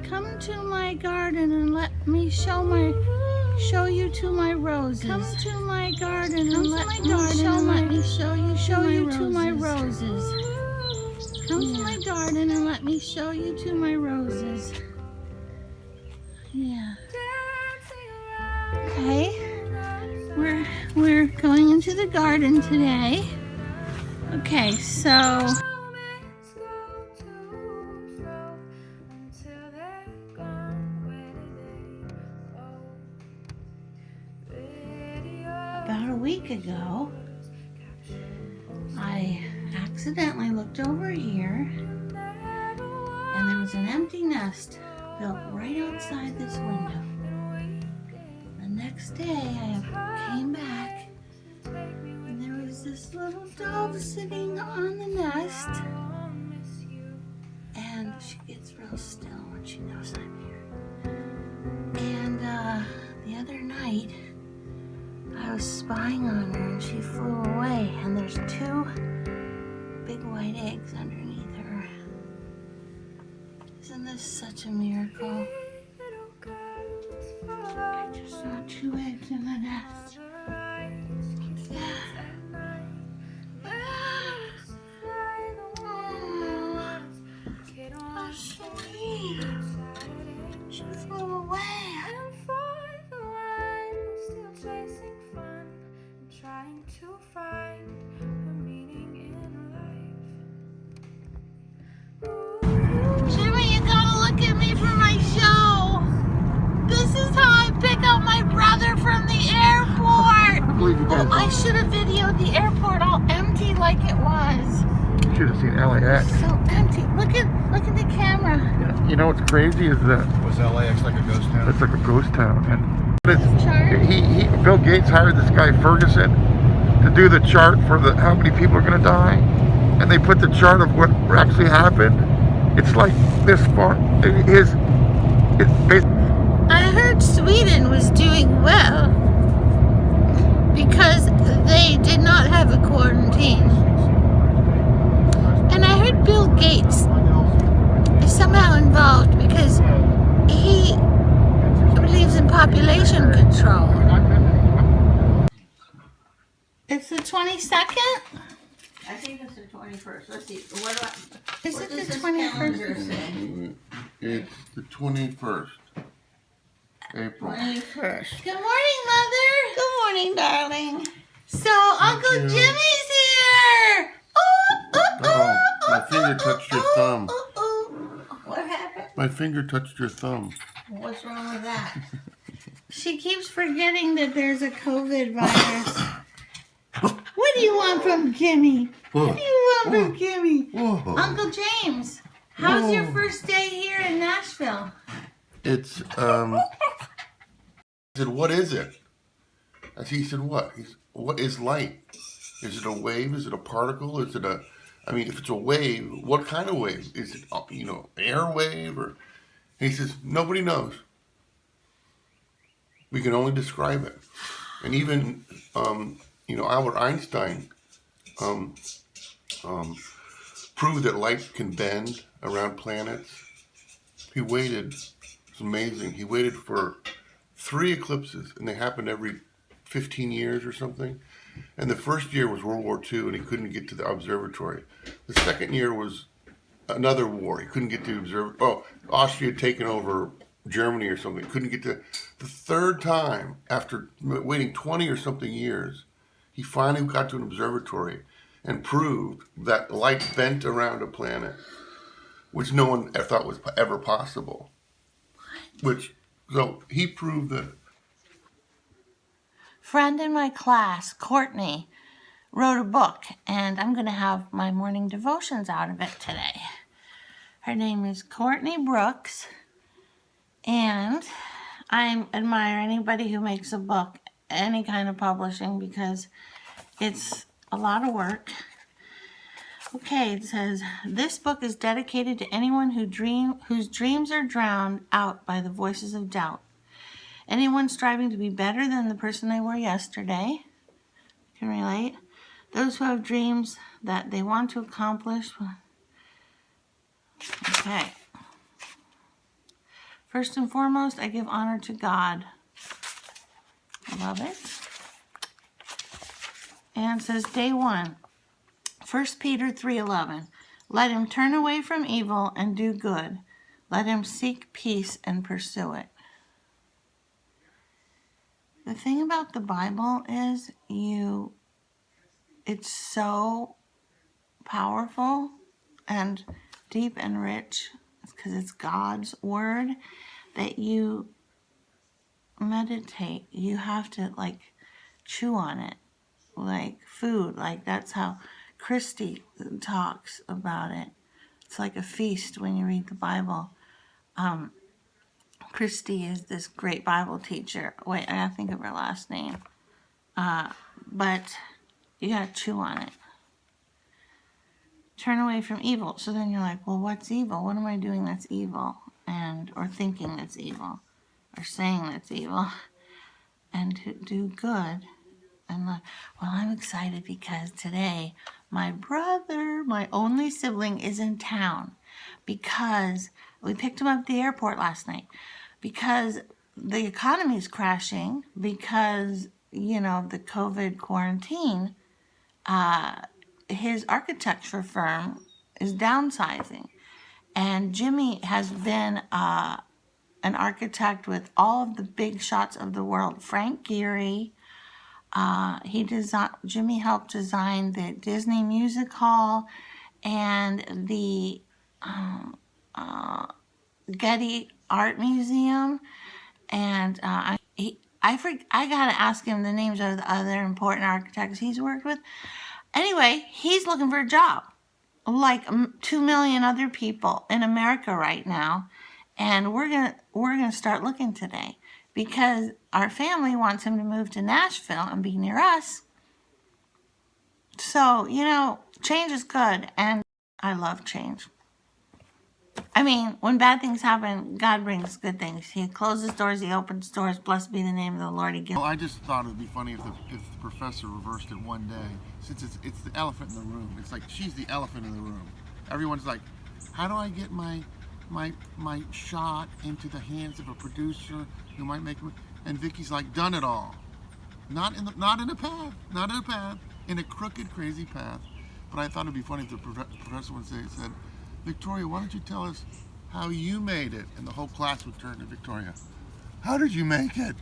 Come to my garden and let me show you to my roses. Come to my garden and let me show you to my roses. Come to my garden and let me show you to my roses. Yeah. Okay. We're going into the garden today. Okay, so about a week ago, I accidentally looked over here and there was an empty nest built right outside this window. The next day I came back and there was this little dove sitting on the nest, and she gets real still when she knows I'm here. And the other night I was spying on her and she flew away, and there's 2 big white eggs underneath her. Isn't this such a miracle? I just saw 2 eggs in the nest. Oh, sweet. She flew away. Trying to find a meaning in life. Jimmy, you gotta look at me for my show. This is how I pick up my brother from the airport. I believe you guys. Oh, I should have videoed the airport all empty like it was. You should have seen LAX. So empty. Look at the camera. You know what's crazy is that Was LAX like a ghost town? it's like a ghost town, and Chart? Bill Gates hired this guy Ferguson to do the chart for how many people are going to die, and they put the chart of what actually happened. It's like this far. It's basically. I heard Sweden was doing well because they did not have a quarantine. And I heard Bill Gates is somehow involved because he believes in population control. It's the 22nd? I think it's the 21st. Let's see. What Is it does the this 21st? calendar say? It's the 21st, April. 21st. Good morning, Mother. Good morning, darling. So Uncle you. Jimmy's here. Oh, my finger touched your thumb. What happened? My finger touched your thumb. What's wrong with that? She keeps forgetting that there's a COVID virus. What do you want from Jimmy? What do you want from Jimmy? Whoa. Uncle James, how's your first day here in Nashville? It's, I said, what is it? He said, what? What is light? Is it a wave? Is it a particle? Is it if it's a wave, what kind of wave? Is it, air wave? Or he says, nobody knows. We can only describe it. And even, Albert Einstein proved that light can bend around planets. He waited, it's amazing, he waited for 3 eclipses, and they happened every 15 years or something. And the first year was World War II, and he couldn't get to the observatory. The second year was another war. He couldn't get to the observatory. Oh, Austria had taken over Germany or something. Couldn't get to. The third time, after waiting 20 or something years, he finally got to an observatory and proved that light bent around a planet, which no one thought was ever possible. So he proved that. Friend in my class, Courtney, wrote a book, and I'm going to have my morning devotions out of it today. Her name is Courtney Brooks, and I admire anybody who makes a book, any kind of publishing, because it's a lot of work. Okay, it says, this book is dedicated to anyone whose dreams are drowned out by the voices of doubt. Anyone striving to be better than the person they were yesterday. Can relate. Those who have dreams that they want to accomplish. Okay. First and foremost, I give honor to God. I love it. And it says day 1, 1 Peter 3:11. Let him turn away from evil and do good. Let him seek peace and pursue it. The thing about the Bible is it's so powerful and deep and rich because it's God's word that you meditate. You have to like chew on it like food. Like that's how Christy talks about it. It's like a feast when you read the Bible. Christy is this great Bible teacher. Wait, I gotta think of her last name. But you gotta chew on it. Turn away from evil. So then you're like, well, what's evil? What am I doing that's evil? Or thinking that's evil, or saying that's evil, and to do good. And well, I'm excited because today my brother, my only sibling, is in town because we picked him up at the airport last night because the economy is crashing because, the COVID quarantine. His architecture firm is downsizing. And Jimmy has been an architect with all of the big shots of the world. Frank Gehry. Jimmy helped design the Disney Music Hall and the Getty Art Museum. And I gotta ask him the names of the other important architects he's worked with. Anyway, he's looking for a job, like 2 million other people in America right now, and we're gonna start looking today because our family wants him to move to Nashville and be near us. So change is good, and I love change. I mean, when bad things happen, God brings good things. He closes doors, he opens doors. Blessed be the name of the Lord. He gives. Well, I just thought it would be funny if the professor reversed it one day, since it's the elephant in the room. It's like she's the elephant in the room. Everyone's like, how do I get my shot into the hands of a producer who might make me? And Vicky's like, done it all. Not in a path, in a crooked, crazy path. But I thought it'd be funny if the professor would said, Victoria, why don't you tell us how you made it? And the whole class would turn to Victoria. How did you make it?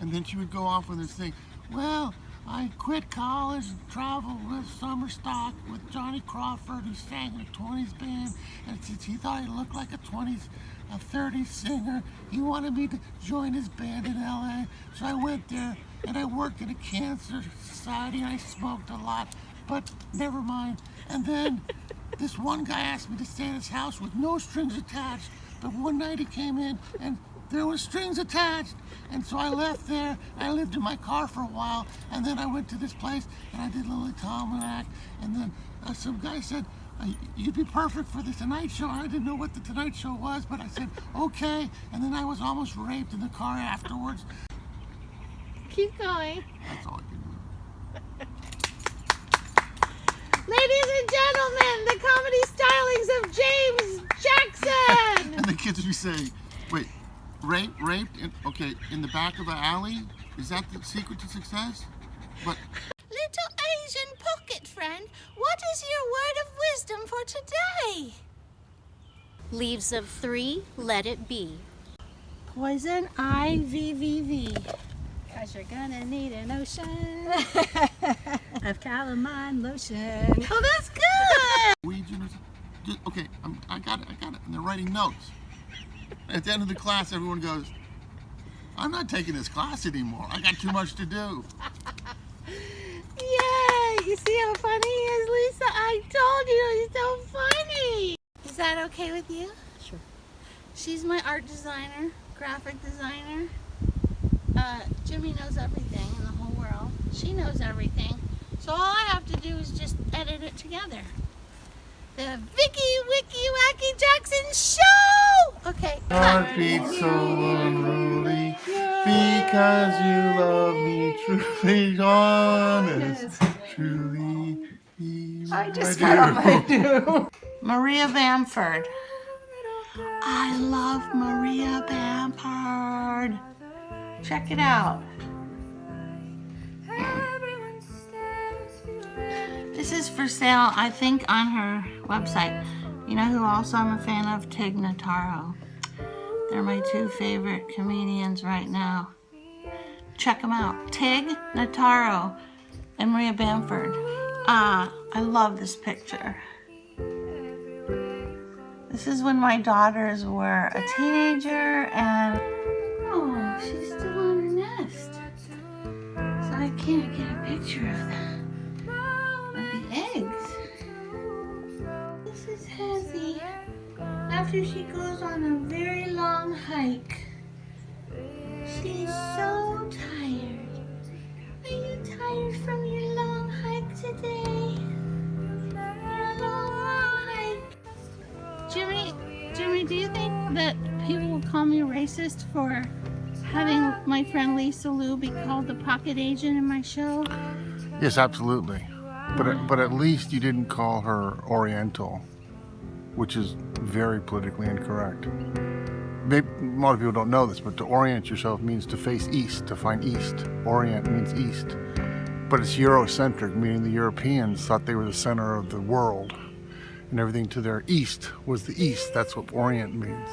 And then she would go off with this thing. Well, I quit college and traveled with summer stock with Johnny Crawford, who sang in a 20s band. And since he thought he looked like a 30s singer, he wanted me to join his band in LA. So I went there and I worked in a cancer society and I smoked a lot. But never mind. And then this one guy asked me to stay at his house with no strings attached, but one night he came in and there was strings attached, and so I left there. I lived in my car for a while, and then I went to this place and I did Lily Tomlin, and then some guy said, you'd be perfect for the Tonight Show. I didn't know what the Tonight Show was, but I said, okay, and then I was almost raped in the car afterwards. Keep going. That's all I can do. Ladies and gentlemen, the comedy stylings of James Jackson. And the kids would be saying, wait, raped in the back of an alley? Is that the secret to success? But Little Asian pocket friend, what is your word of wisdom for today? Leaves of 3, let it be. Poison ivy. Cause you're gonna need an ocean of calamine lotion. Oh, that's good. okay, I got it, and they're writing notes. At the end of the class, everyone goes, I'm not taking this class anymore. I got too much to do. Yay! You see how funny he is, Lisa? I told you, he's so funny. Is that okay with you? Sure. She's my art designer, graphic designer. Jimmy knows everything in the whole world. She knows everything. So all I have to do is just edit it together. The Vicki, Wicki, Wacky Jackson Show! Okay. Heart beats so unruly because you love me truly, honest, truly. I just got on my do. Maria Bamford. I love Maria Bamford. Check it out. This is for sale, I think, on her website. You know who also I'm a fan of? Tig Notaro. They're my two favorite comedians right now. Check them out. Tig Notaro and Maria Bamford. I love this picture. This is when my daughters were a teenager and oh, she's still on her nest. So I can't get a picture of the eggs. This is Hezzy after she goes on a very long hike. She's so tired. Are you tired from your long hike today? Your long hike. Jimmy, do you think that people will call me racist for having my friend Lisa Lou be called the pocket agent in my show? Yes, absolutely. But at least you didn't call her Oriental, which is very politically incorrect. Maybe, a lot of people don't know this, but to orient yourself means to face east, to find east. Orient means east. But it's Eurocentric, meaning the Europeans thought they were the center of the world. And everything to their east was the east. That's what Orient means.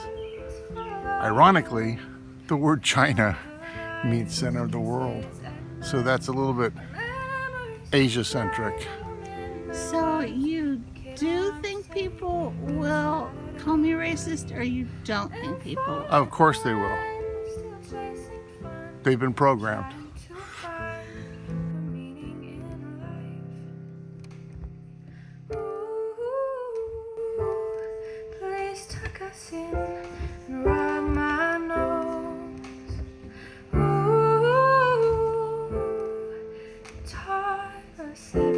Ironically, the word China means center of the world. So that's a little bit Asia-centric. So you do think people will call me racist, or you don't think people will? Of course they will. They've been programmed. Please tuck us in and rub my nose. Ooh, taught us that